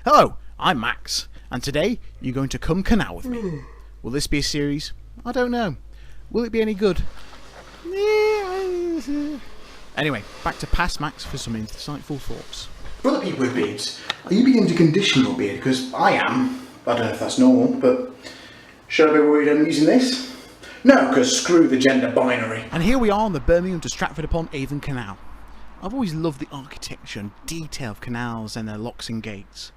Hello, I'm Max, and today you're going to come canal with me. Will this be a series? I don't know. Will it be any good? Anyway, back to past Max for some insightful thoughts. For other people with beards, are you beginning to condition your beard? Because I am. I don't know if that's normal, but should I be worried I'm using this? No, because screw the gender binary. And here we are on the Birmingham to Stratford-upon-Avon Canal. I've always loved the architecture and detail of canals and their locks and gates.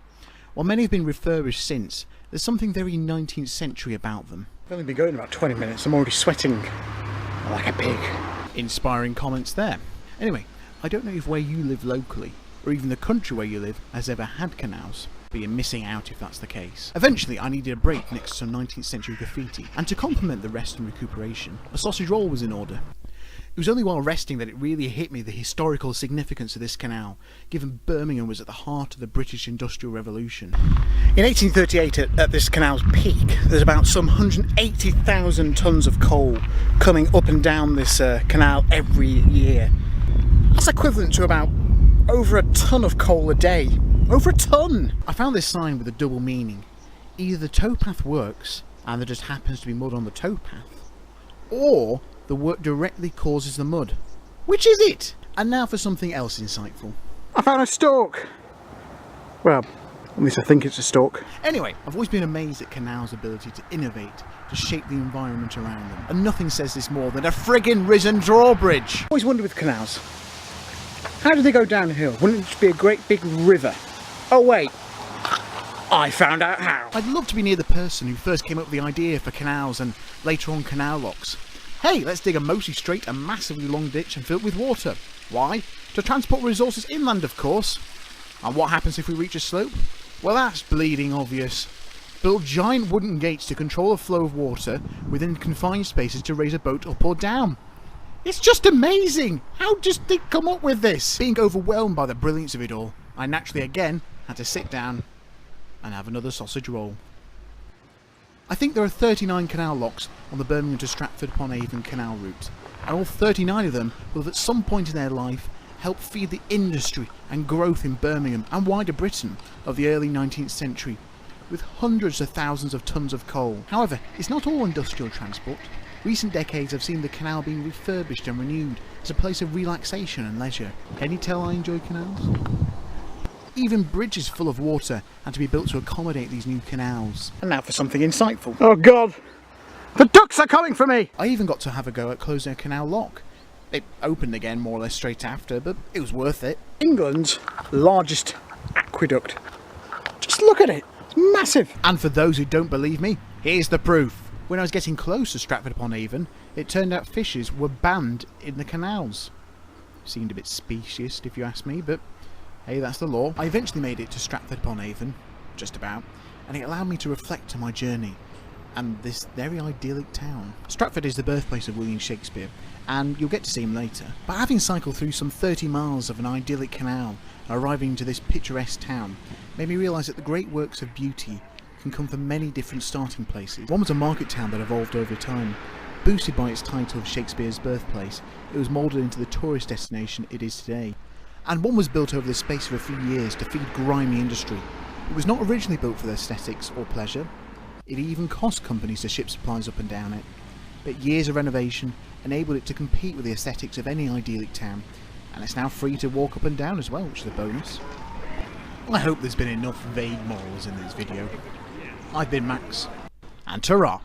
While many have been refurbished since, there's something very 19th century about them. I've only been going about 20 minutes, I'm already sweating like a pig. Inspiring comments there. Anyway, I don't know if where you live locally, or even the country where you live, has ever had canals, but you're missing out if that's the case. Eventually, I needed a break next to some 19th century graffiti, and to complement the rest and recuperation, a sausage roll was in order. It was only while resting that it really hit me the historical significance of this canal, given Birmingham was at the heart of the British Industrial Revolution. In 1838, at this canal's peak, there's about some 180,000 tonnes of coal coming up and down this canal every year. That's equivalent to about over a tonne of coal a day. Over a tonne! I found this sign with a double meaning. Either the towpath works, and there just happens to be mud on the towpath, or the work directly causes the mud. Which is it? And now for something else insightful. I found a stalk! Well, at least I think it's a stalk. Anyway, I've always been amazed at canals' ability to innovate, to shape the environment around them. And nothing says this more than a friggin' risen drawbridge! I always wonder with canals, how do they go downhill? Wouldn't it just be a great big river? Oh wait, I found out how. I'd love to be near the person who first came up with the idea for canals and later on canal locks. Hey, let's dig a mostly straight and massively long ditch and fill it with water. Why? To transport resources inland, of course. And what happens if we reach a slope? Well, that's bleeding obvious. Build giant wooden gates to control the flow of water within confined spaces to raise a boat up or down. It's just amazing! How did they come up with this? Being overwhelmed by the brilliance of it all, I naturally again had to sit down and have another sausage roll. I think there are 39 canal locks on the Birmingham to Stratford-upon-Avon canal route, and all 39 of them will have at some point in their life helped feed the industry and growth in Birmingham and wider Britain of the early 19th century, with hundreds of thousands of tonnes of coal. However, it's not all industrial transport. Recent decades have seen the canal being refurbished and renewed as a place of relaxation and leisure. Can you tell I enjoy canals? Even bridges full of water had to be built to accommodate these new canals. And now for something insightful. Oh God! The ducks are coming for me! I even got to have a go at closing a canal lock. It opened again more or less straight after, but it was worth it. England's largest aqueduct. Just look at it! It's massive! And for those who don't believe me, here's the proof. When I was getting close to Stratford-upon-Avon, it turned out fishes were banned in the canals. Seemed a bit specious if you ask me, but hey, that's the law. I eventually made it to Stratford-upon-Avon, just about, and it allowed me to reflect on my journey and this very idyllic town. Stratford is the birthplace of William Shakespeare, and you'll get to see him later. But having cycled through some 30 miles of an idyllic canal and arriving to this picturesque town made me realise that the great works of beauty can come from many different starting places. One was a market town that evolved over time. Boosted by its title of Shakespeare's birthplace, it was moulded into the tourist destination it is today. And one was built over the space of a few years to feed grimy industry. It was not originally built for aesthetics or pleasure. It even cost companies to ship supplies up and down it. But years of renovation enabled it to compete with the aesthetics of any idyllic town, and it's now free to walk up and down as well, which is a bonus. I hope there's been enough vague morals in this video. I've been Max, and ta-ra!